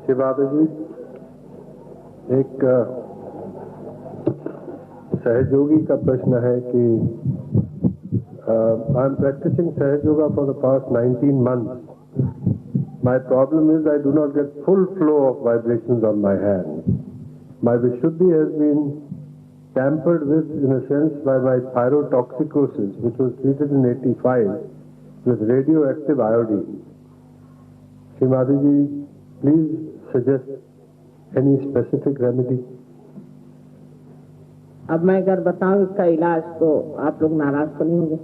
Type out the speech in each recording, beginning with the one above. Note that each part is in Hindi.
शिवादा जी, एक सहयोगी का प्रश्न है कि आई एम प्रैक्टिसिंग सहयोगा for the past 19 months. My problem is I do not get full flow of vibrations on my hand. My Vishuddhi has been tampered with in a sense by my thyrotoxicosis, which was treated in 85 with radioactive iodine. Srimati ji, please suggest any specific remedy. अब मैं अगर बताऊं इसका इलाज तो आप लोग नाराज तो नहीं होंगे।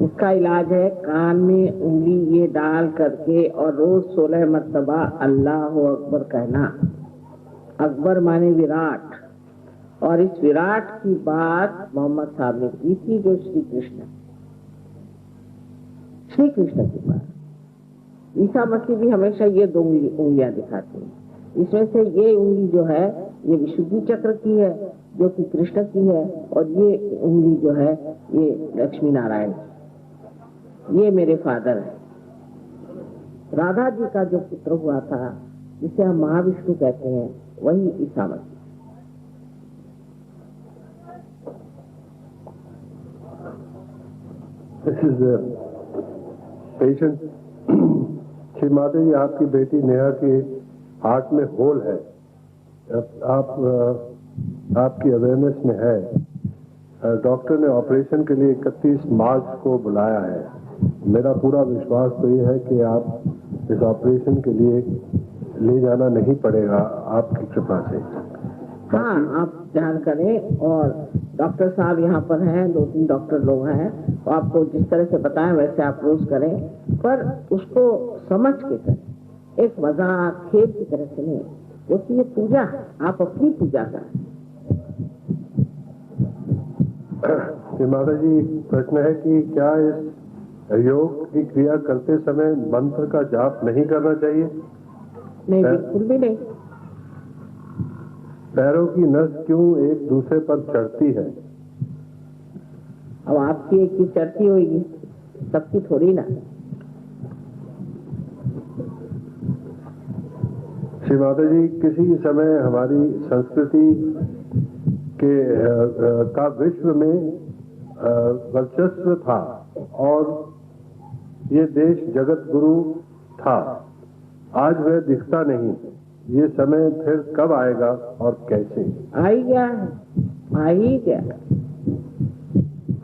इसका इलाज है कान में उंगली ये डाल करके और रोज 16 मर्तबा अल्लाह अकबर कहना। अकबर माने विराट, और इस विराट की बात मोहम्मद साहब ने की थी, जो श्री कृष्ण की बात। ईसा मसीह भी हमेशा ये 2 उंगलियां दिखाते हैं। इसमें से ये उंगली जो है ये विशुद्धि चक्र की है, जो कि कृष्ण की है, और ये उंगली जो है ये लक्ष्मी नारायण की। ये मेरे फादर है। राधा जी का जो पुत्र हुआ था, जिसे हम महाविष्णु कहते हैं, वही Isa Masih. This is a patient. Shri Mata जी, आपकी बेटी नेहा के हार्ट में होल है। आपकी अवेयरनेस में है। डॉक्टर ने ऑपरेशन के लिए 31 मार्च को बुलाया है। मेरा पूरा विश्वास तो ये है कि आप इस ऑपरेशन के लिए ले जाना नहीं पड़ेगा, आपकी कृपा से। हाँ, आप ध्यान करें, और डॉक्टर साहब यहाँ पर हैं, 2-3 डॉक्टर लोग हैं, तो आपको जिस तरह से बताएं वैसे आप रोज करें, पर उसको समझ के करें, एक मजाक खेल की तरह से नहीं, क्योंकि ये पूजा, आप अपनी पूजा करें। माता जी, प्रश्न है कि क्या इस योग की क्रिया करते समय मंत्र का जाप नहीं करना चाहिए? नहीं, बिल्कुल भी नहीं। पैरों की नस क्यों एक दूसरे पर चढ़ती है? अब आपकी एक की चढ़ती होगी, सबकी थोड़ी ना। श्री माता जी, किसी समय हमारी संस्कृति के का विश्व में वर्चस्व था और ये देश जगत गुरु था। आज वह दिखता नहीं। ये समय फिर कब आएगा और कैसे? आ ही गया।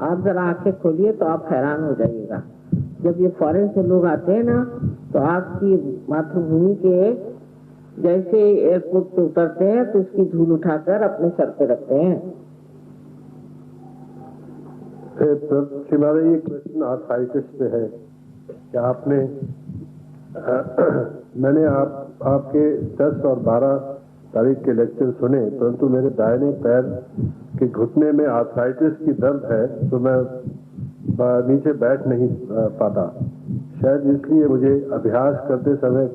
आप जरा आंखें खोलिए तो आप हैरान हो जाइएगा। जब ये फॉरेन से लोग आते हैं ना, तो आपकी मातृभूमि के जैसे एयरपोर्ट पे उतरते हैं तो इसकी धूल उठाकर अपने सर पे रखते हैं। ये क्वेश्चन आर्थराइटिस पे है। क्या आपने मैंने आपके 10 और 12 तारीख के लेक्चर सुने, परंतु मेरे दाहिने पैर के घुटने में आर्थराइटिस की दर्द है, तो मैं नीचे बैठ नहीं पाता। शायद इसलिए मुझे अभ्यास करते समय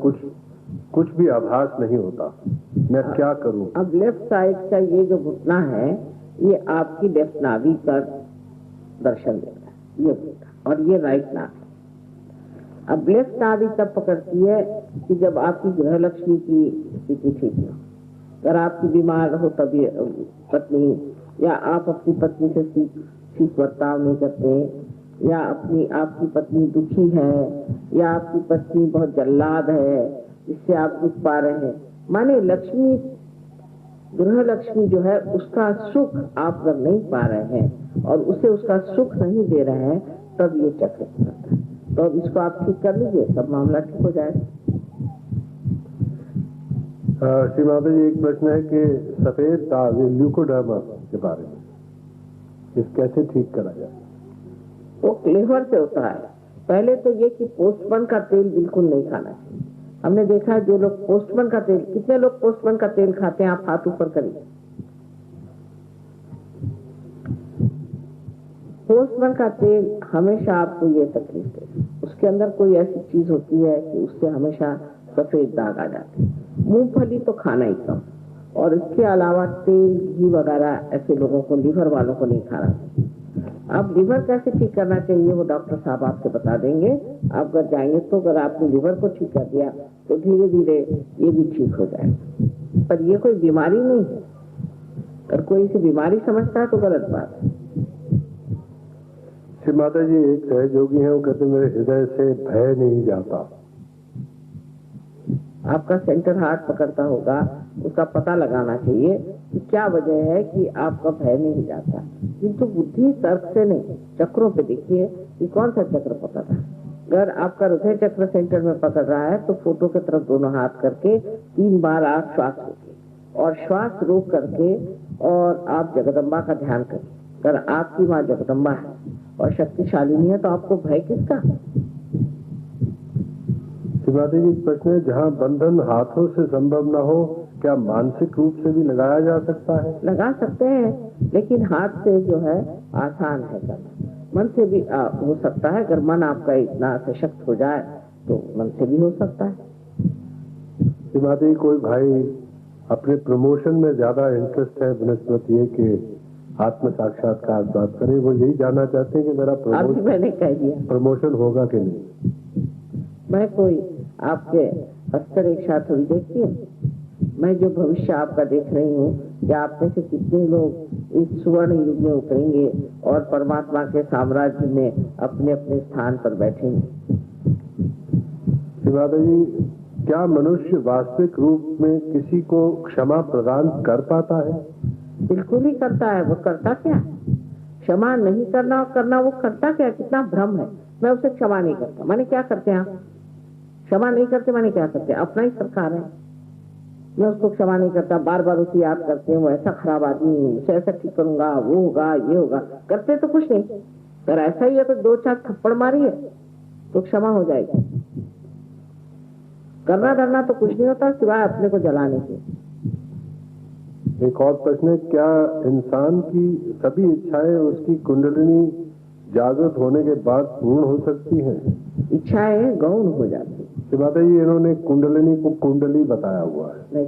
कुछ भी आभास नहीं होता। मैं क्या करूं? अब लेफ्ट साइड का ये जो घुटना है, ये आपकी लेफ्ट नाभि का दर्शन देता है, ये घुटना, और ये राइट नाभि। अब लेफ्ट नाभि तब पकड़ती है कि जब आपकी गृह लक्ष्मी की स्थिति ठीक हो। अगर आपकी बीमार हो तभी पत्नी, या आप अपनी पत्नी से ठीक बर्ताव नहीं करते, या आपकी पत्नी दुखी है, या आपकी पत्नी बहुत जल्लाद है, इससे आप दुख पा रहे हैं, माने लक्ष्मी, गृह लक्ष्मी जो है उसका सुख आप अगर नहीं पा रहे हैं और उसे उसका सुख नहीं दे रहे हैं, तब ये चक्र करता है। तो अब इसको आप ठीक कर लीजिए, सब मामला ठीक हो जाएगा। श्री माता जी, एक प्रश्न है कि सफेद दाग ल्यूकोडर्मा के बारे में, इस कैसे ठीक करा जाए? वो लीवर से होता है। पहले तो ये कि पोस्टमैन का तेल बिल्कुल नहीं खाना चाहिए। हमने देखा है जो लोग पोस्टमैन का तेल, कितने लोग पोस्टमैन का तेल खाते हैं? आप हाथ ऊपर करिए। पोस्टमैन का तेल हमेशा आपको ये तकलीफ देगा, उसके अंदर कोई ऐसी चीज होती है कि उससे हमेशा सफेद दाग आ जाते हैं। मूंगफली तो खाना ही कम, और इसके अलावा तेल, घी वगैरह ऐसे लोगों को, लीवर वालों को नहीं खाना चाहिए। अब लिवर कैसे ठीक करना चाहिए वो डॉक्टर साहब आपसे बता देंगे। आप अगर जाएंगे तो अगर आपने लिवर को ठीक कर दिया तो धीरे धीरे ये भी ठीक हो जाएगा। पर ये कोई बीमारी नहीं है, अगर कोई इसे बीमारी समझता है तो गलत बात है। श्री माता जी, एक सहयोगी है, वो कहते मेरे हृदय से भय नहीं जाता। आपका सेंटर हार्ट पकड़ता होगा, उसका पता लगाना चाहिए कि क्या वजह है कि आपका भय नहीं जाता। किंतु बुद्धि तर्क से नहीं, चक्रों पे देखिए कि कौन सा चक्र पकड़ रहा है। अगर आपका हृदय चक्र सेंटर में पकड़ रहा है तो फोटो की तरफ दोनों हाथ करके 3 बार आप श्वास रोकिए और श्वास रोक करके और आप जगदम्बा का ध्यान करिए। अगर आपकी माँ जगदम्बा है और शक्तिशालिनी है तो आपको भय किसका? शिवाजी जी, प्रश्न है, जहाँ बंधन हाथों से संभव न हो, क्या मानसिक रूप से भी लगाया जा सकता है? लगा सकते हैं, लेकिन हाथ से जो है आसान है करना। मन से भी हो सकता है। अगर मन आपका इतना सशक्त हो जाए तो मन से भी हो सकता है। शिवाजी, कोई भाई अपने प्रमोशन में ज्यादा इंटरेस्ट है बनस्पति है कि आत्म साक्षात्कार प्राप्त करें, वो यही जानना चाहते हैं कि मेरा अभी मैंने कह दिया प्रमोशन होगा कि नहीं। मैं कोई आपके हस्तरेखा थोड़ी देखती हूँ, मैं जो भविष्य आपका देख रही हूँ कि आप में से कितने लोग इस सुवर्ण युग में उतरेंगे और परमात्मा के साम्राज्य में अपने अपने स्थान पर बैठेंगे। शिवादा जी, क्या मनुष्य वास्तविक रूप में किसी को क्षमा प्रदान कर पाता है? बिल्कुल ही करता है। वो करता क्या? क्षमा नहीं करना और करना, वो करता क्या? कितना भ्रम है। मैं उसे क्षमा नहीं करता, मैंने क्या करते हैं आप? क्षमा नहीं करते मैंने क्या करते? अपना ही सरकार है। मैं उसको क्षमा नहीं करता, बार बार उसे याद करते हैं, वो ऐसा खराब आदमी, उसे ऐसा ठीक करूंगा, वो होगा, ये होगा। करते तो कुछ नहीं। अगर ऐसा ही है तो 2-4 थप्पड़ मारिए तो क्षमा हो जाएगी। करना धरना तो कुछ नहीं होता सिवाय अपने को जलाने के। एक और प्रश्न है, क्या इंसान की सभी इच्छाएं उसकी कुंडलिनी जागृत होने के बाद पूर्ण हो सकती हैं? इच्छाएं गौण हो जाती है। बात है, ये इन्होंने कुंडलिनी को कुंडली बताया हुआ है। नहीं,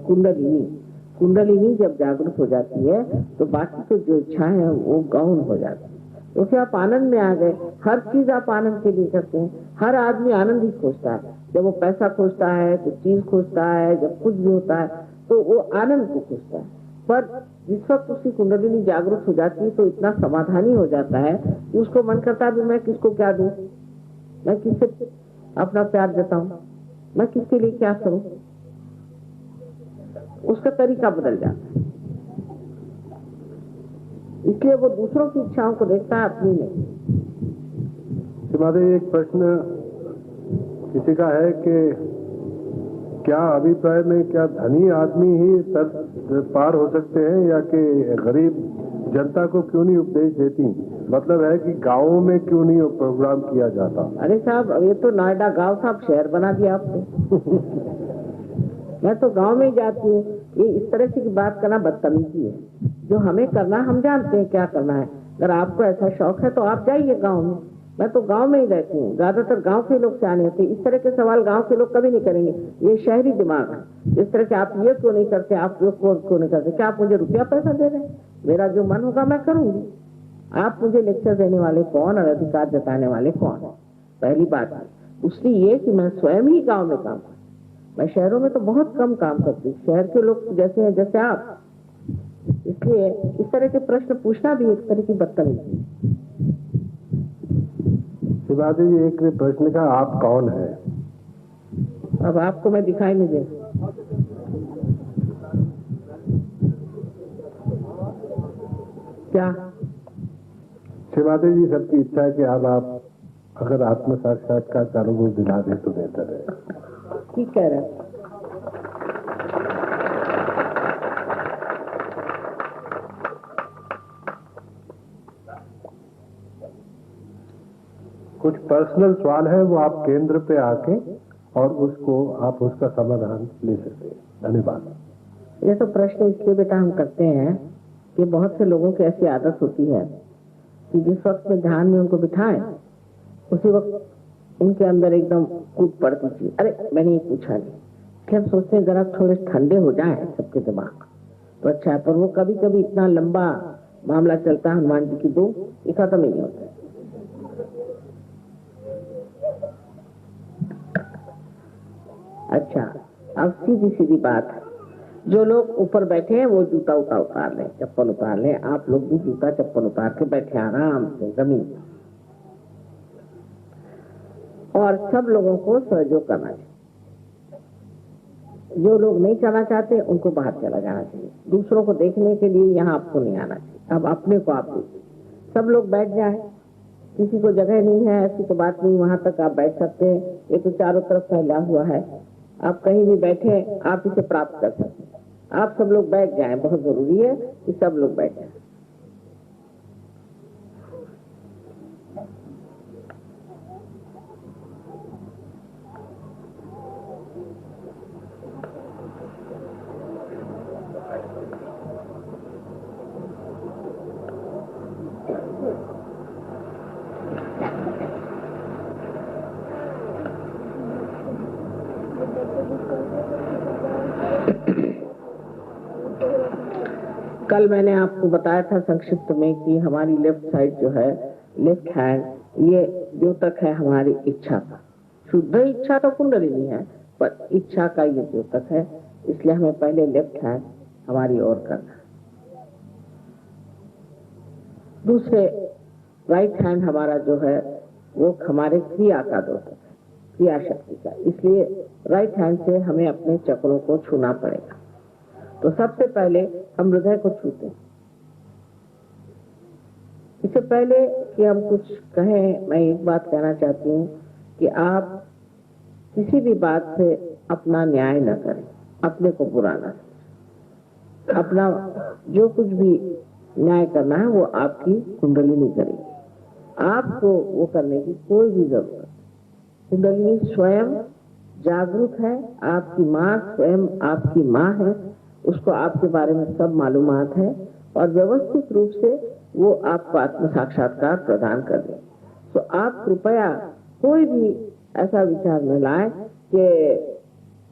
कुंडलिनी जब जागृत हो जाती है तो बाकी तो जो इच्छाएं हैं वो गौण हो जाती है। तो फिर आप आनंद में आ गए। हर चीज आप आनंद के लिए करते हैं। हर आदमी आनंद ही खोजता है। जब वो पैसा खोजता है, कुछ चीज खोजता है, जब कुछ भी होता है तो वो आनंद को खोजता है। पर जिस वक्त उसकी कुंडलिनी जागृत हो जाती है तो इतना समाधानी हो जाता है कि उसको मन करता है मैं किसको क्या दूं, मैं किससे अपना प्यार जताऊं, मैं किसके लिए क्या करूं। उसका तरीका बदल जाता है। इसलिए वो दूसरों की इच्छाओं को देखता है, अपनी नहीं। तुम्हारे एक प्रश्न किसी का है कि क्या अभिप्राय में क्या धनी आदमी ही तट पार हो सकते हैं या कि गरीब जनता को क्यों नहीं उपदेश देती? मतलब है कि गाँवों में क्यों नहीं प्रोग्राम किया जाता? अरे साहब, अब ये तो नोएडा गांव था, अब शहर बना दिया आपने। मैं तो गांव में ही जाती हूँ। ये इस तरह से की बात करना बदतमीजी है। जो हमें करना हम जानते हैं क्या करना है। अगर आपको ऐसा शौक है तो आप जाइए गाँव में। मैं तो गांव में ही रहती हूँ। ज्यादातर गांव के लोग सियाने होते हैं। इस तरह के सवाल गांव के लोग कभी नहीं करेंगे। ये शहरी दिमाग है। इस तरह के आप ये क्यों नहीं करते, आप ये क्यों नहीं करते? क्या आप मुझे रुपया पैसा दे रहे हैं? मेरा जो मन होगा मैं करूंगी। आप मुझे लेक्चर देने वाले कौन और अधिकार जताने वाले कौन? पहली बात है। दूसरी ये कि मैं स्वयं ही गाँव में काम करती हूँ। मैं शहरों में तो बहुत कम काम करती हूँ। शहर के लोग जैसे हैं जैसे आप। इसलिए इस तरह के प्रश्न पूछना भी एक तरह की बदतमीजी है। शिवाजी जी, एक प्रश्न का, आप कौन है? अब आपको मैं दिखाई नहीं दे। क्या? शिवाजी जी, सबकी इच्छा है कि अब आप अगर आत्म साक्षात्कार का अनुभव दिला दे तो बेहतर है। ठीक कह रहे हैं। कुछ पर्सनल सवाल है, वो आप केंद्र पे आके और उसको आप उसका समाधान ले सकते हैं। धन्यवाद। ये तो प्रश्न इसलिए बेटा हम करते हैं कि बहुत से लोगों की ऐसी आदत होती है कि जिस वक्त में ध्यान में उनको बिठाएं उसी वक्त उनके अंदर एकदम कूद पड़ती थी। अरे मैंने ये पूछा नहीं। फिर हम सोचते हैं जरा थोड़े ठंडे हो जाए सबके दिमाग तो अच्छा है। पर वो कभी कभी इतना लंबा मामला चलता है। हनुमान जी की 2 ये खत्म ही नहीं होता। अच्छा, अब सीधी सीधी बात है, जो लोग ऊपर बैठे हैं वो जूता उतार लें, चप्पल उतार लें। आप लोग भी जूता चप्पल उतार के बैठे आराम से जमीन, और सब लोगों को सहयोग करना चाहिए। जो लोग नहीं चलना चाहते उनको बाहर चला जाना चाहिए। दूसरों को देखने के लिए यहाँ आपको नहीं आना चाहिए। अब अपने को आप देखिए, सब लोग बैठ जाए, किसी को जगह नहीं है ऐसी तो बात नहीं, वहां तक आप बैठ सकते हैं। ये तो चारों तरफ फैला हुआ है, आप कहीं भी बैठे आप इसे प्राप्त कर सकते हैं। आप सब लोग बैठ जाएं, बहुत जरूरी है कि सब लोग बैठ जाएं। कल मैंने आपको बताया था संक्षिप्त में कि हमारी लेफ्ट साइड जो है, लेफ्ट हैंड, ये द्योतक है हमारी इच्छा का। शुद्ध इच्छा तो कुंडलिनी है, पर इच्छा का ये द्योतक है। इसलिए हमें पहले लेफ्ट हैंड हमारी ओर करना। दूसरे राइट हैंड हमारा जो है वो हमारे क्रिया का द्योतक है, क्रिया शक्ति का। इसलिए राइट हैंड से हमें अपने चक्रों को छूना पड़ेगा। तो सबसे पहले हम हृदय को छूते हैं। इससे पहले कि हम कुछ कहें, मैं एक बात कहना चाहती हूँ कि आप किसी भी बात से अपना न्याय न करें, अपने को बुरा न समझें। अपना जो कुछ भी न्याय करना है वो आपकी कुंडलिनी करेगी, आपको वो करने की कोई भी जरूरत नहीं। कुंडलिनी स्वयं जागरूक है, आपकी माँ स्वयं आपकी माँ है, उसको आपके बारे में सब मालूमात है, और व्यवस्थित रूप से वो आपको आत्म साक्षात्कार प्रदान कर दे। तो आप कृपया कोई भी ऐसा विचार न लाए कि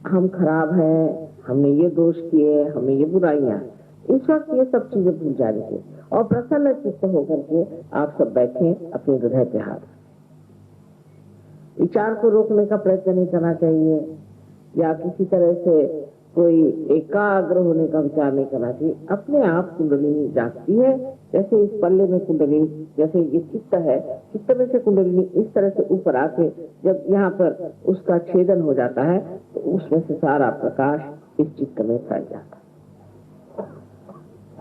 हम खराब हैं, हमने ये दोष किए, हमें ये बुराइयां। इस वक्त ये सब चीजें भूल जाने चाहिए और प्रसन्न चित्त होकर के आप सब बैठे अपने हृदय पे हाथ। विचार को रोकने का प्रयत्न नहीं करना चाहिए, या किसी तरह से कोई एकाग्र होने का विचार नहीं करना चाहिए। अपने आप कुंडलिनी जागती है, जैसे इस पल्ले में कुंडलिनी, जैसे ये चित्त है, चित्त में से कुंडलिनी इस तरह से ऊपर आके जब यहाँ पर उसका छेदन हो जाता है तो उसमें से सारा प्रकाश इस चित्त में फैल जाता है।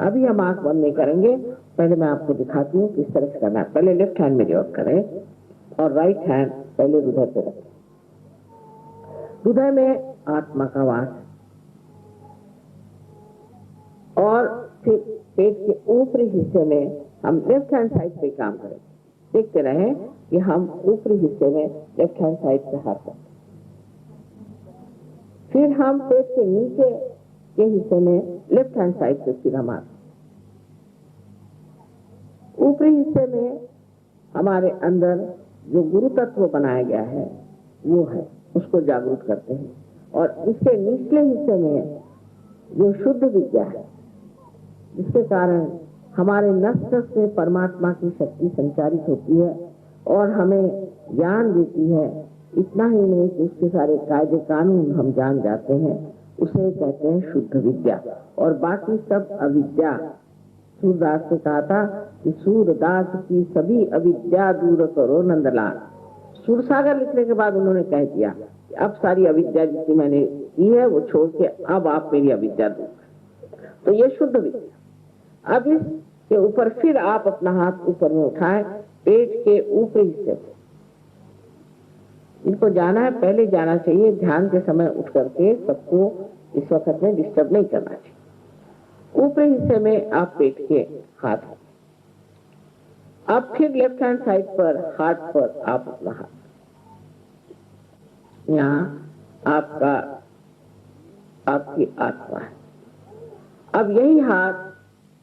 अभी हम आंख बंद नहीं करेंगे, पहले मैं आपको दिखाती हूँ किस तरह से करना है। पहले लेफ्ट हैंड मेरी ओर करें और राइट हैंड पहले हृदय पे रखें। हृदय में आत्मा का वास, और फिर पेट के ऊपरी हिस्से में हम लेफ्ट हैंड साइड पे काम करेंगे। देखते रहे कि हम ऊपरी हिस्से में लेफ्ट हैंड साइड पे हाथ रखें। फिर हम पेट के नीचे के हिस्से में लेफ्ट हैंड साइड पे सिर मार। ऊपरी हिस्से में हमारे अंदर जो गुरु तत्व बनाया गया है वो है, उसको जागरूक करते हैं। और इसके निचले हिस्से में जो शुद्ध विद्या है, जिसके कारण हमारे नस से परमात्मा की शक्ति संचारित होती है और हमें ज्ञान देती है। इतना ही नहीं कि उसके सारे कायदे कानून हम जान जाते हैं, उसे कहते हैं शुद्ध विद्या। और बाकी सब अविद्या। सूरदास ने कहा था कि सूरदास की सभी अविद्या दूर करो नंदलाल। सूरसागर लिखने के बाद उन्होंने कह दिया कि अब सारी अविद्या जितनी मैंने की है वो छोड़ के अब आप मेरी अविद्या दूर। तो ये शुद्ध विद्या। अब इसके ऊपर फिर आप अपना हाथ ऊपर में उठाएं, पेट के ऊपरी हिस्से से। इनको जाना है, पहले जाना चाहिए। ध्यान के समय उठ करके सबको इस वक्त में डिस्टर्ब नहीं करना चाहिए। ऊपरी हिस्से में आप पेट के हाथ, अब फिर लेफ्ट हैंड साइड पर हार्ट पर आप अपना हाथ, यहाँ आपका आपकी आत्मा है। अब यही हाथ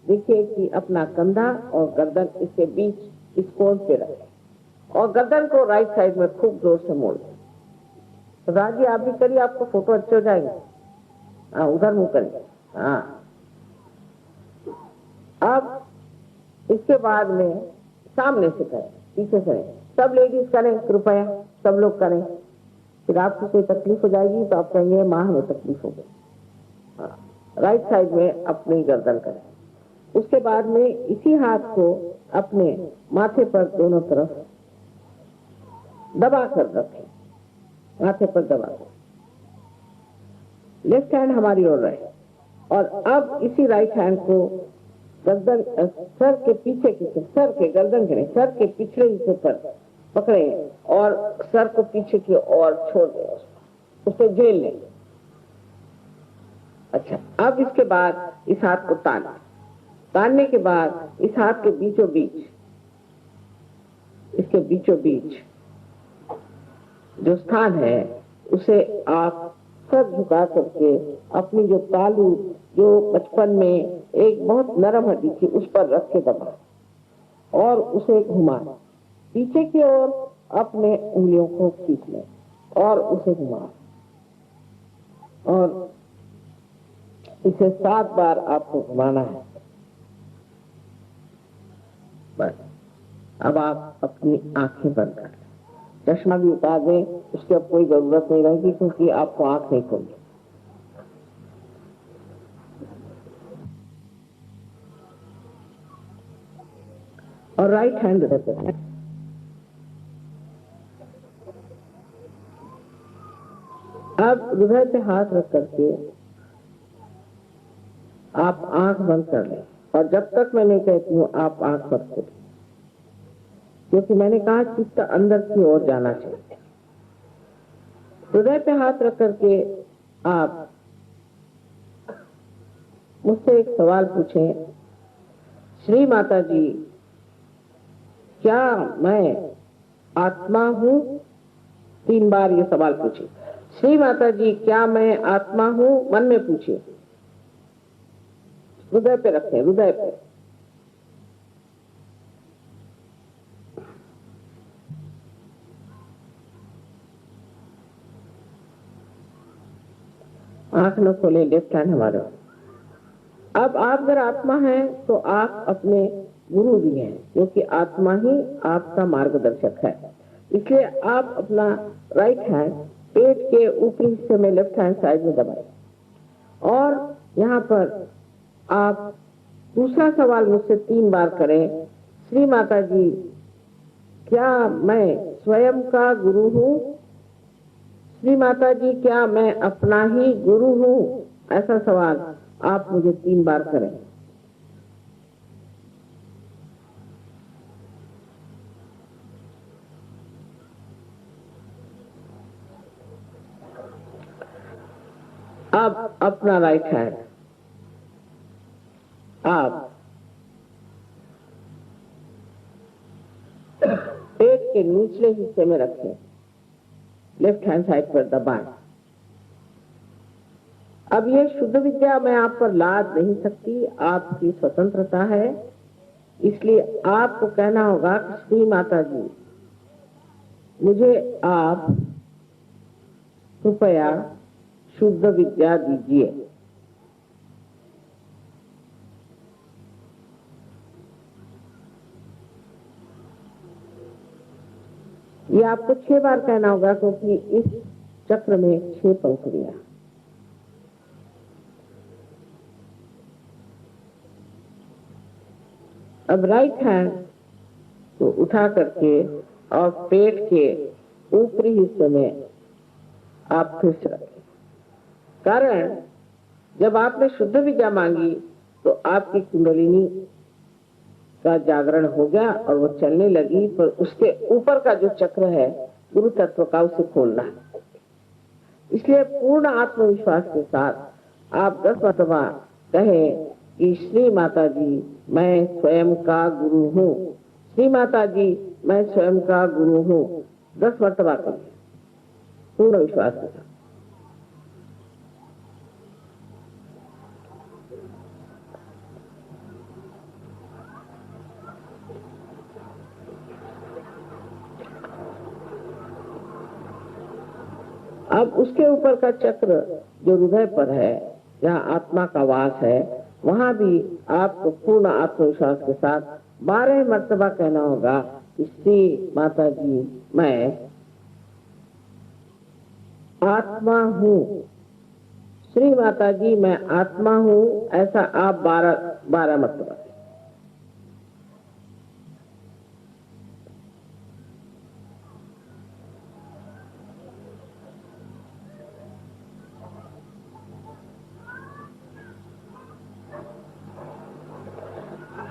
देखिए कि अपना कंधा और गर्दन इसके बीच इस कोण पे रखें और गर्दन को राइट साइड में खूब जोर से मोड़ दें। तो राजी आप भी करिए, आपको फोटो अच्छे हो जाएंगे। हाँ, उधर मुंह करिए। हाँ, अब इसके बाद में सामने से करें, पीछे से नहीं। सब लेडीज करें कृपया, सब लोग करें। फिर आपको कोई तकलीफ हो जाएगी तो आप कहेंगे माँ हमें तकलीफ हो गई। राइट साइड में अपनी गर्दन करें। उसके बाद में इसी हाथ को अपने माथे पर दोनों तरफ दबा कर रखें, माथे पर दबा कर। लेफ्ट हैंड हमारी ओर रहे और अब इसी राइट हैंड को गर्दन, सर के पीछे की, सर के गर्दन के नहीं, सर के पिछले हिस्से पर पकड़े और सर को पीछे की ओर छोड़ दें, उसे झेल लें। अच्छा, अब इसके बाद इस हाथ को तानने के बाद इस हाथ के बीचों बीच, इसके बीचों बीच जो स्थान है उसे आप सर झुका करके अपनी जो तालू जो बचपन में एक बहुत नरम हड्डी थी उस पर रख के दबा और उसे घुमा, पीछे की ओर अपने उंगलियों को खींच लें और उसे घुमा, और इसे 7 बार आपको घुमाना है। बस अब आप अपनी आंखें बंद कर लें, चश्मा भी उतार दें, उसकी अब कोई जरूरत नहीं रहेगी क्योंकि आपको आंख नहीं खोलनी। और राइट हैंड रहते हैं। अब हृदय पे हाथ रख करके आप आंख बंद कर लें और जब तक मैं नहीं कहती हूँ आप आंख मत खोलें, क्योंकि मैंने कहा चित्त अंदर की ओर जाना चाहिए। हृदय पे हाथ रख करके आप मुझसे एक सवाल पूछें, श्री माता जी क्या मैं आत्मा हूँ? 3 बार ये सवाल पूछिए। श्री माता जी क्या मैं आत्मा हूँ? मन में पूछिए, हृदय पे रखें, हृदय पे। आंख न खोले, लेफ्ट हैंड हमारे। अब आप अगर आत्मा हैं तो आप अपने गुरु भी हैं, क्योंकि आत्मा ही आपका मार्गदर्शक है। इसलिए आप अपना राइट हैंड पेट के ऊपरी हिस्से में लेफ्ट हैंड साइड में दबाएं और यहाँ पर आप दूसरा सवाल मुझसे 3 बार करें, श्री माता जी क्या मैं स्वयं का गुरु हूँ? श्री माता जी क्या मैं अपना ही गुरु हूँ? ऐसा सवाल आप मुझे 3 बार करें। अब अपना राइट हैंड आप पेट के निचले हिस्से में रखें, लेफ्ट हैंड साइड पर दबाएं। अब ये शुद्ध विद्या मैं आप पर लाद नहीं सकती, आपकी स्वतंत्रता है, इसलिए आपको कहना होगा कि श्री माता जी मुझे आप कृपया शुद्ध विद्या दीजिए। ये आपको 6 बार कहना होगा, क्योंकि इस चक्र में 6 पंखुड़ियां। अब राइट हैंड को उठा करके और पेट के ऊपरी हिस्से में आप फिर से रखें। कारण जब आपने शुद्ध विद्या मांगी तो आपकी कुंडलिनी का जागरण हो गया और वो चलने लगी, पर उसके ऊपर का जो चक्र है गुरु तत्व का, उसे खोलना है। इसलिए पूर्ण आत्मविश्वास के साथ आप 10 मरतबा कहें कि श्री माता जी मैं स्वयं का गुरु हूँ, श्री माता जी मैं स्वयं का गुरु हूँ। 10 मरतबा करें पूर्ण विश्वास के साथ। अब उसके ऊपर का चक्र जो हृदय पर है, जहाँ आत्मा का वास है, वहां भी आपको पूर्ण आत्मविश्वास के साथ 12 मर्तबा कहना होगा कि श्री माता जी मैं आत्मा हूँ, श्री माता जी मैं आत्मा हूँ, ऐसा आप 12 मर्तबा।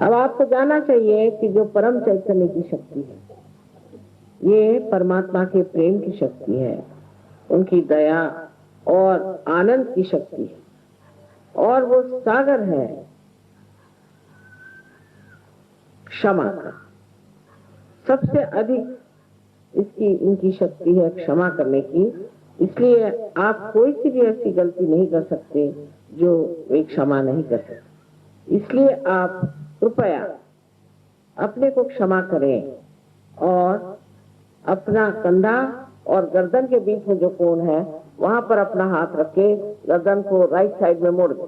अब आपको जानना चाहिए कि जो परम चैतन्य की शक्ति है, ये परमात्मा के प्रेम की शक्ति है, उनकी दया और आनंद की शक्ति है, और वो सागर है क्षमा का। सबसे अधिक इसकी इनकी शक्ति है क्षमा करने की। इसलिए आप कोई सी भी ऐसी गलती नहीं कर सकते जो वे क्षमा नहीं कर सकते। इसलिए आप कृपया अपने को क्षमा करें और अपना कंधा और गर्दन के बीच में जो कोण है वहां पर अपना हाथ रख के गर्दन को राइट साइड में मोड़ दें,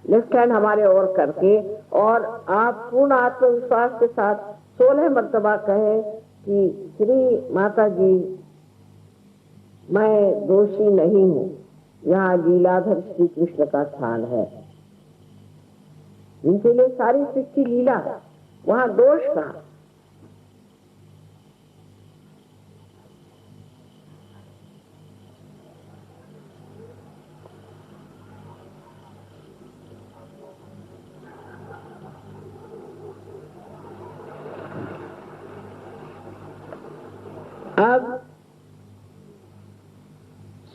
लेफ्ट हैंड हमारे ओर करके, और आप पूर्ण आत्मविश्वास के साथ 16 मर्तबा कहें कि श्री माता जी मैं दोषी नहीं हूँ, यहाँ लीलाधर श्री कृष्ण का स्थान है, इनके लिए सारी सृष्टि लीला है, वहां दोष कहाँ। अब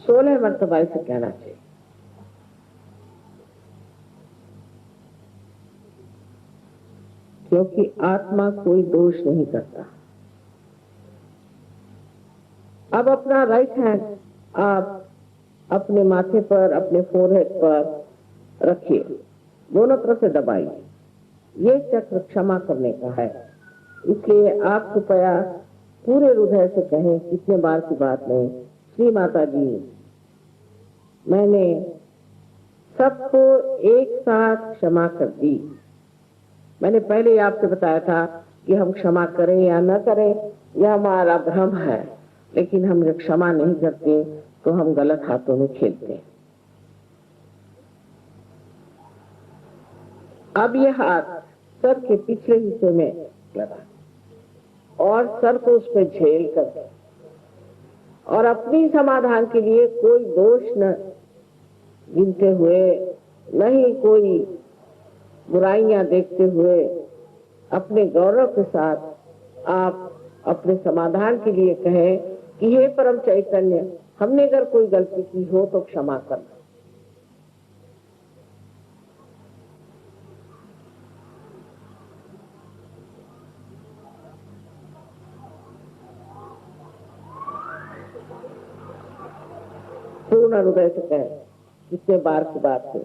16 मर्तबा इसे कहना चाहिए। क्योंकि आत्मा कोई दोष नहीं करता। अब अपना राइट हैंड आप अपने माथे पर, अपने फोरहेड पर रखिए, दोनों तरफ से दबाइए। ये चक्र क्षमा करने का है, इसलिए आप कृपया पूरे हृदय से कहें, कितने बार की बात नहीं, श्री माता जी मैंने सबको एक साथ क्षमा कर दी। मैंने पहले ही आपसे बताया था कि हम क्षमा करें या न करें यह हमारा भ्रम है, लेकिन हम जब क्षमा नहीं करते तो हम गलत हाथों में खेलते हैं। अब यह हाथ सर के पिछले हिस्से में लगा और सर को उस पर झेल कर, और अपनी समाधान के लिए कोई दोष न गिनते हुए, न ही कोई बुराइयां देखते हुए, अपने गौरव के साथ आप अपने समाधान के लिए कहें कि हे परम चैतन्य, हमने अगर कोई गलती की हो तो क्षमा करना। पूर्ण हृदय से कहें, कितने बार की बात है।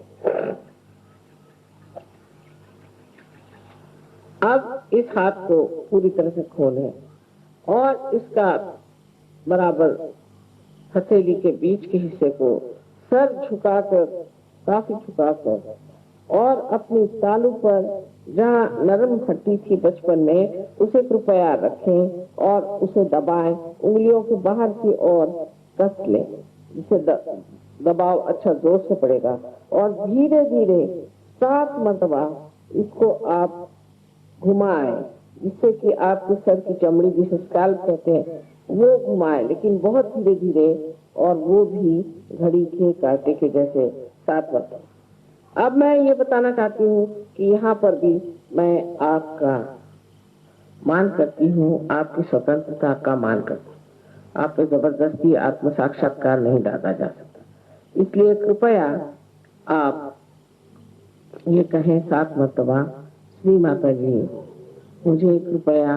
अब इस हाथ को पूरी तरह से खोलें और इसका बराबर हथेली के बीच के हिस्से को सर झुकाकर, काफी झुकाकर, और अपनी तालू पर जहाँ नरम हड्डी थी बचपन में उसे कृपया रखें और उसे दबाएं। उंगलियों के बाहर की ओर कस लें, जिससे दबाव अच्छा जोर से पड़ेगा, और धीरे धीरे 7 मरतबा इसको आप घुमाएं, जिससे कि आपके सर की चमड़ी, जिसे स्कैल्प कहते हैं, वो घुमाएं, लेकिन बहुत धीरे धीरे, और वो भी घड़ी के कांटे के जैसे 7 मरतबा। अब मैं ये बताना चाहती हूँ कि यहाँ पर भी मैं आपका मान करती हूँ, आपकी स्वतंत्रता का मान करती हूँ। आप पे जबरदस्ती आत्म साक्षात्कार नहीं डाला जा सकता। इसलिए कृपया आप ये कहें 7 मरतबा, श्री माता जी मुझे कृपया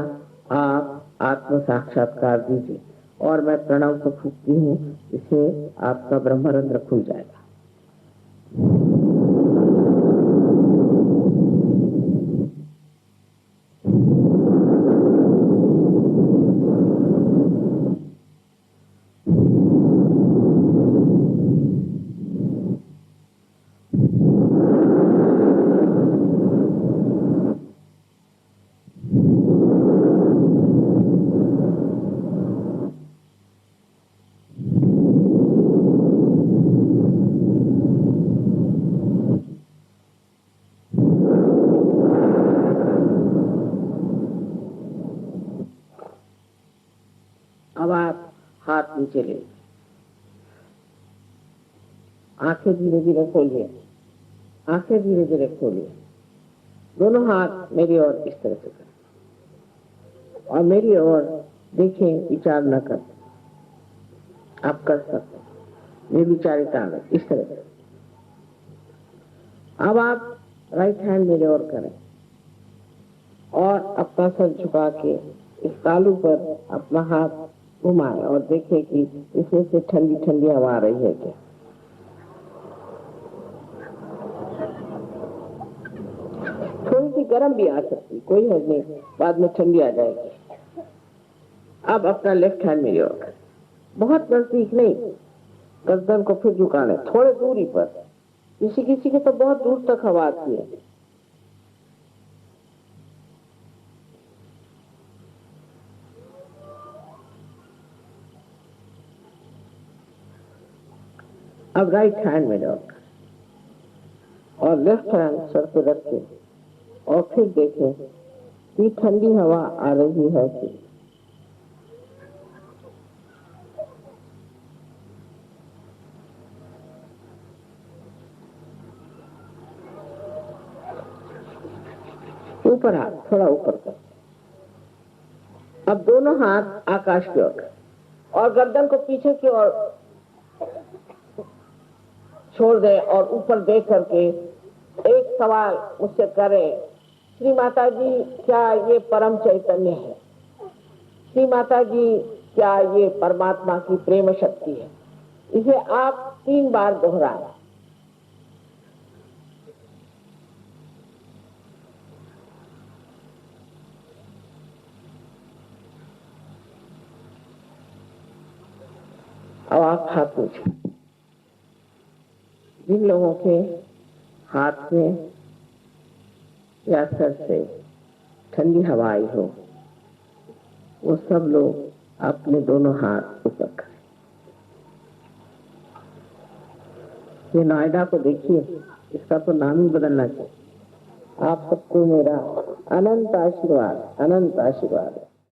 आप आत्म साक्षात्कार दीजिए, और मैं प्रणव को फूंकती हूँ, इससे आपका ब्रह्मरंध्र खुल जाएगा। हाथ नीचे ले, आंखें धीरे धीरे खोलिए, आंखें धीरे धीरे खोलिए, दोनों हाथ मेरी ओर इस तरह से करें और मेरी ओर देखें, विचार न कर, आप कर सकते, ये विचारिता में इस तरह से। अब आप राइट हैंड मेरे ओर करें और अपना सर झुका के इस तालू पर अपना हाथ घुमाएं और देखें कि इसमें से ठंडी ठंडी हवा आ रही है क्या। थोड़ी सी गर्म भी आ सकती, कोई हर्ज नहीं, बाद में ठंडी आ जाएगी। अब अपना लेफ्ट हैंड मेरी ओर करें, बहुत नजदीक नहीं, गर्दन को फिर झुका लें, थोड़े दूरी पर, किसी किसी के तो बहुत दूर तक हवा आती है। अब राइट हैंड में जाओ और लेफ्ट हैंड सर पे रख के और फिर देखें कि ठंडी हवा आ रही है कि ऊपर हाथ थोड़ा ऊपर कर। अब दोनों हाथ आकाश की ओर और गर्दन को पीछे की ओर छोड़ दे और ऊपर देख करके एक सवाल मुझसे करें, श्री माता जी क्या ये परम चैतन्य है? श्री माता जी क्या ये परमात्मा की प्रेम शक्ति है? इसे आप 3 बार दोहराएं। अब आप हाथ पूछे, जिन लोगों के हाथ में या सर से ठंडी हवा आई हो वो सब लोग अपने दोनों हाथ ऊपर करें। ये नोएडा को देखिए, इसका तो नाम ही बदलना चाहिए। आप सबको मेरा अनंत आशीर्वाद, अनंत आशीर्वाद।